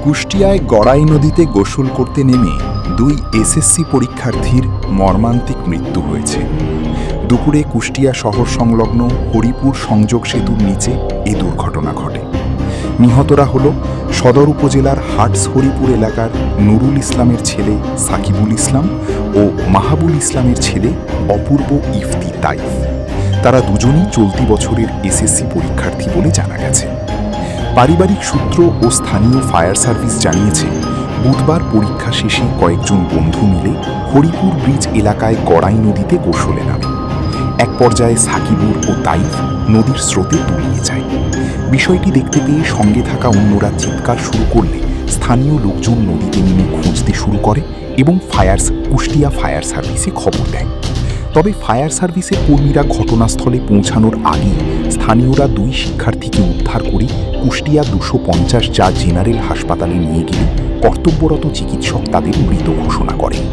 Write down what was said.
কুষ্টিয়ায় গড়াই নদীতে গোসল করতে নেমে দুই এসএসসি পরীক্ষার্থীর মর্মান্তিক মৃত্যু হয়েছে। দুপুরে কুষ্টিয়া শহর সংলগ্ন হরিপুর সংযোগ সেতুর নিচে এই দুর্ঘটনা ঘটে। নিহতরা হল সদর উপজেলার হাটস হরিপুর এলাকার নুরুল ইসলামের ছেলে সাকিবুল ইসলাম ও মাহাবুল ইসলামের ছেলে অপূর্ব ইফতি তাইফ। তারা দুজনেই চলতি বছরের এসএসসি পরীক্ষার্থী বলে জানা গেছে। পারিবারিক সূত্র ও স্থানীয় ফায়ার সার্ভিস জানিয়েছে, বুধবার পরীক্ষা শেষে কয়েকজন বন্ধু মিলে হরিপুর ব্রিজ এলাকায় গড়াই নদীতে গোসলে নামে। এক পর্যায়ে সাকিবুর ও তাইফ নদীর স্রোতে তলিয়ে যায়। বিষয়টি দেখতে পেয়ে সঙ্গে থাকা অন্যরা চিৎকার শুরু করলে স্থানীয় লোকজন নদীতে নেমে খুঁজতে শুরু করে এবং কুষ্টিয়া ফায়ার সার্ভিসে খবর দেয়। তবে ফায়ার সার্ভিসের কর্মীরা ঘটনাস্থলে পৌঁছানোর আগেই স্থানীয়রা দুই শিক্ষার্থীকে উদ্ধার করে কুষ্টিয়া 250 জেনারেল হাসপাতালে নিয়ে গেলে কর্তব্যরত চিকিৎসক তাদের মৃত ঘোষণা করেন।